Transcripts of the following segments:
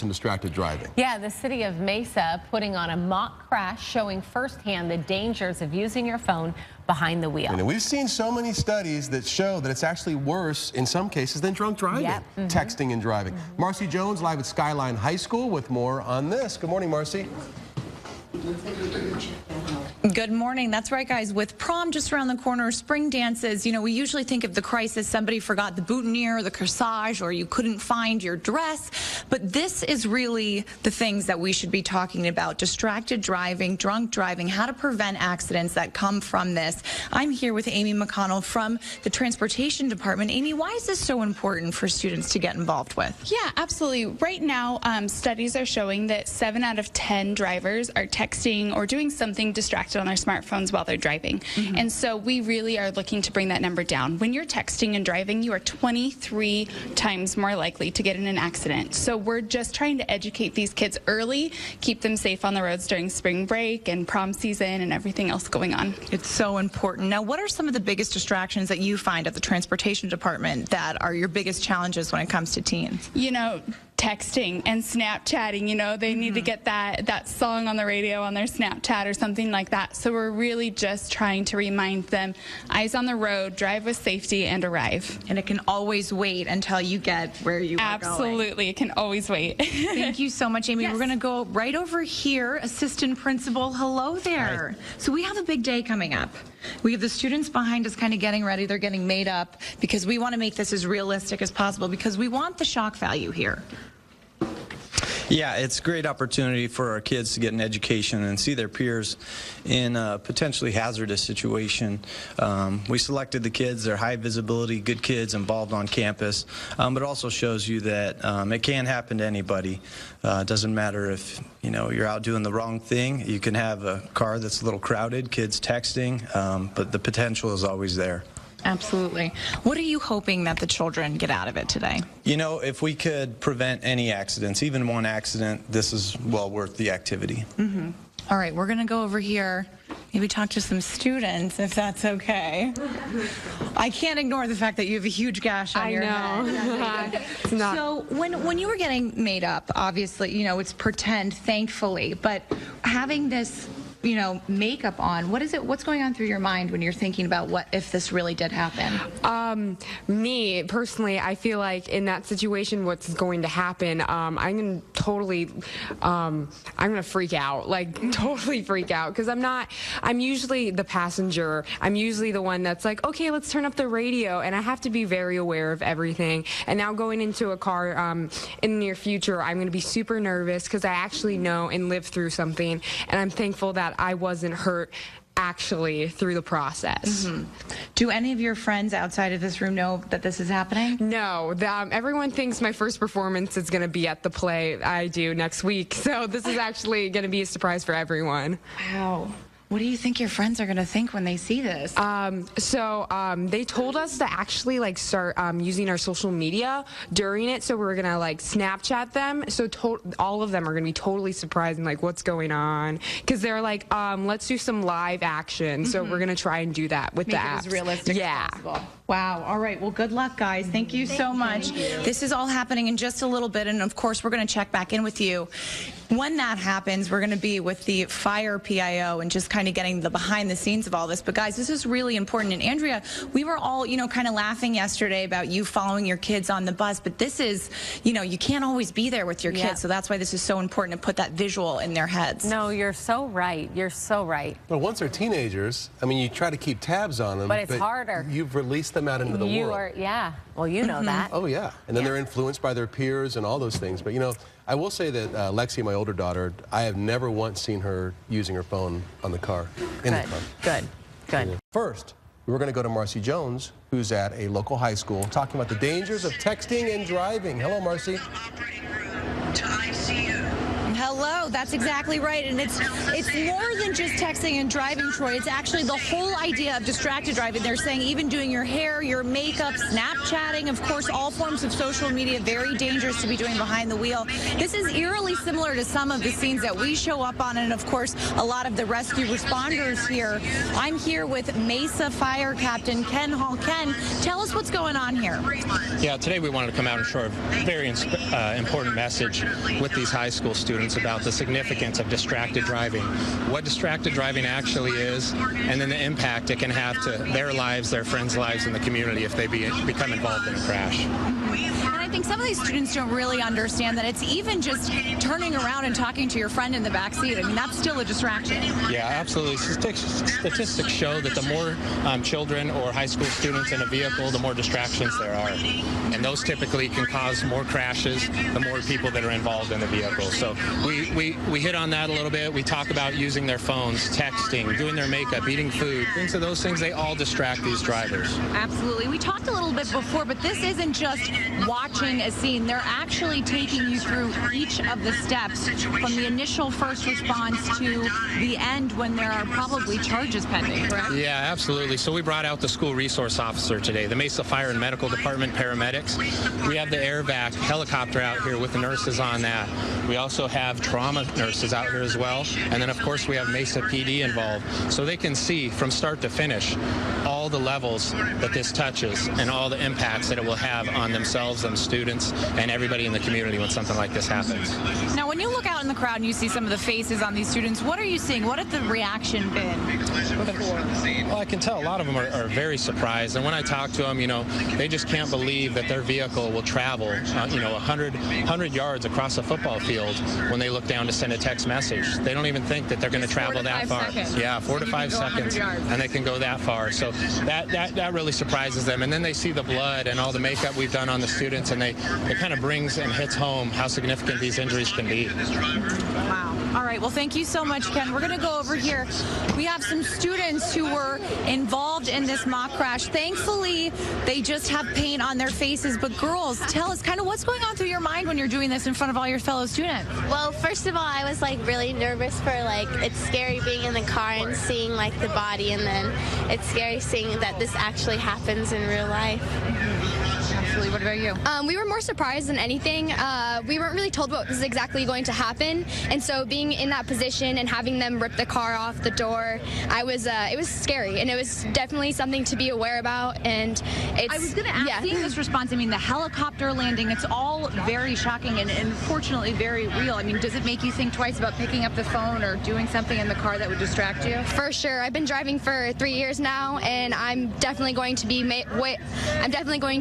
and distracted driving. Yeah, the city of Mesa putting on a mock crash showing firsthand the dangers of using your phone behind the wheel. And we've seen so many studies that show that it's actually worse in some cases than drunk driving, texting and driving. Marcy Jones live at Skyline High School with more on this. Good morning, Marcy. Good morning. That's right, guys. With prom just around the corner, spring dances, you know, we usually think of the crisis, somebody forgot the boutonniere, the corsage, or you couldn't find your dress. But this is really the things that we should be talking about. Distracted driving, drunk driving, how to prevent accidents that come from this. I'm here with Amy McConnell from the Transportation Department. Amy, why is this so important for students to get involved with? Yeah, absolutely. Right now, studies are showing that 7 out of 10 drivers are texting or doing something distracted on their smartphones while they're driving. And so we really are looking to bring that number down. When you're texting and driving, you are 23 times more likely to get in an accident. So we're just trying to educate these kids early, keep them safe on the roads during spring break and prom season and everything else going on. It's so important. Now, what are some of the biggest distractions that you find at the Transportation Department that are your biggest challenges when it comes to teens? You know, texting and Snapchatting, you know, they need to get that song on the radio on their Snapchat or something like that. So we're really just trying to remind them, eyes on the road, drive with safety, and arrive. And it can always wait until you get where you are going. Absolutely, it can always wait. Thank you so much, Amy. Yes. We're going to go right over here. Assistant Principal, hello there. Hi. So we have a big day coming up. We have the students behind us kind of getting ready. They're getting made up because we want to make this as realistic as possible because we want the shock value here. Yeah, it's a great opportunity for our kids to get an education and see their peers in a potentially hazardous situation. We selected the kids, they're high visibility, good kids involved on campus, but it also shows you that it can happen to anybody. It doesn't matter if you're out doing the wrong thing. You can have a car that's a little crowded, kids texting, but the potential is always there. Absolutely. What are you hoping that the children get out of it today? You know, if we could prevent any accidents, even one accident, this is well worth the activity. All right, we're going to go over here, maybe talk to some students, if that's okay. I can't ignore the fact that you have a huge gash on your head. It's not. So when you were getting made up, obviously, you know, it's pretend, thankfully, but having this makeup on, what's going on through your mind when you're thinking about what if this really did happen? Me personally, I feel like in that situation, what's going to happen, I'm gonna freak out, like totally freak out, because I'm usually the passenger. I'm usually the one that's like, okay, let's turn up the radio, and I have to be very aware of everything. And now going into a car in the near future, I'm gonna be super nervous because I actually know and lived through something, and I'm thankful that I wasn't hurt actually through the process. Do any of your friends outside of this room know that this is happening? No, everyone thinks my first performance is going to be at the play I do next week, so this is actually going to be a surprise for everyone. Wow. What do you think your friends are going to think when they see this? They told us to actually start using our social media during it, so we're going to Snapchat them. So all of them are going to be totally surprised and what's going on, because they're like, let's do some live action. So we're going to try and do that with the apps. Make it as realistic as possible. Wow. All right. Well, good luck, guys. Thank you so much. This is all happening in just a little bit, and of course, we're going to check back in with you. When that happens, we're going to be with the fire PIO and just kind of getting the behind the scenes of all this. But guys, this is really important. And Andrea, we were all, kind of laughing yesterday about you following your kids on the bus. But this is, you can't always be there with your kids. So that's why this is so important to put that visual in their heads. No, you're so right. You're so right. Well, once they're teenagers, I mean, you try to keep tabs on them. But it's harder. You've released them out into the world. Well, you know that. Oh, yeah. And then they're influenced by their peers and all those things. But, I will say that Lexi, my older daughter, I have never once seen her using her phone on the car. In the car. Good. First, we're going to go to Marcy Jones, who's at a local high school, talking about the dangers of texting and driving. Hello, Marcy. Hello, That's exactly right. And it's more than just texting and driving, Troy. It's actually the whole idea of distracted driving. They're saying even doing your hair, your makeup, Snapchatting, of course, all forms of social media, very dangerous to be doing behind the wheel. This is eerily similar to some of the scenes that we show up on, and of course, a lot of the rescue responders here. I'm here with Mesa Fire Captain Ken Hall. Ken, tell us what's going on here. Yeah, today we wanted to come out and share a very important message with these high school students about the significance of distracted driving, what distracted driving actually is, and then the impact it can have to their lives, their friends' lives, and the community if they become involved in a crash. And I think some of these students don't really understand that it's even just turning around and talking to your friend in the back seat. I mean, that's still a distraction. Yeah, absolutely. Statistics show that the more children or high school students in a vehicle, the more distractions there are. And those typically can cause more crashes, the more people that are involved in the vehicle. So we hit on that a little bit. We talk about using their phones, texting, doing their makeup, eating food. Things of those things, they all distract these drivers. Absolutely. We talked a little bit before, but this isn't just watching a scene. They're actually taking you through each of the steps from the initial first response to the end when there are probably charges pending, correct? Yeah, absolutely. So we brought out the school resource officer today, the Mesa Fire and Medical Department paramedics. We have the air vac helicopter out here with the nurses on that. We also have trauma nurses out here as well. And then, of course, we have Mesa PD involved. So they can see from start to finish all the levels that this touches and all the impacts that it will have on themselves and students and everybody in the community when something like this happens. Now, when you look out in the crowd and you see some of the faces on these students, what are you seeing? What has the reaction been before? Well, I can tell a lot of them are very surprised. And when I talk to them, you know, they just can't believe that their vehicle will travel, 100 yards across a football field when they look down to send a text message. They don't even think that they're going to travel that far. Seconds. Yeah, 4 to 5 seconds, and they can go that far. So that really surprises them. And then they see the blood and all the makeup we've done on the students, and it kind of brings and hits home how significant these injuries can be. Wow. All right. Well, thank you so much, Ken. We're going to go over here. We have some students who were involved in this mock crash. Thankfully, they just have paint on their faces. But girls, tell us kind of what's going on through your mind when you're doing this in front of all your fellow students. Well, first of all, I was like really nervous for it's scary being in the car and seeing like the body, and then it's scary seeing that this actually happens in real life. Absolutely. What about you? We were more surprised than anything. We weren't really told what was exactly going to happen, and so being in that position and having them rip the car off the door, it was scary, and it was definitely something to be aware about. And I was going to ask, seeing this response, I mean, the helicopter landing, it's all very shocking and unfortunately very real. I mean, does it make you think twice about picking up the phone or doing something in the car that would distract you? For sure. I've been driving for 3 years now, and I'm definitely going to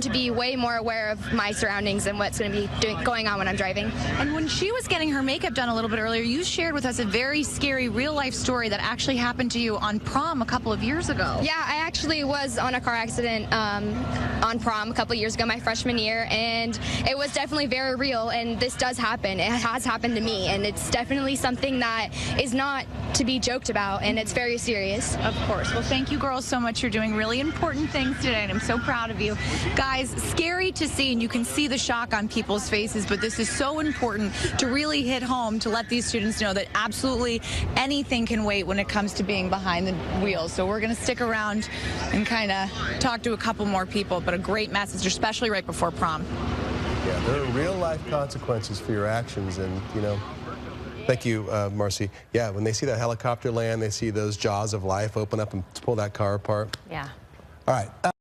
be way more aware of my surroundings and what's going to be going on when I'm driving. And when she was getting her makeup done a little bit earlier, you shared with us a very scary real-life story that actually happened to you on prom a couple of years ago. Yeah, I actually was on a car accident on prom a couple of years ago, my freshman year, and it was definitely very real, and this does happen. It has happened to me, and it's definitely something that is not to be joked about, and it's very serious. Of course. Well, thank you girls so much. You're doing really important things today, and I'm so proud of you. Guys, scary to see, and you can see the shock on people's faces, but this is so important to really hit home to let these students know that absolutely anything can wait when it comes to being behind the wheels. So we're going to stick around and kind of talk to a couple more people, but a great message, especially right before prom. Yeah, there are real-life consequences for your actions, and, you know, thank you, Marcy. Yeah, when they see that helicopter land, they see those jaws of life open up and pull that car apart. Yeah. All right.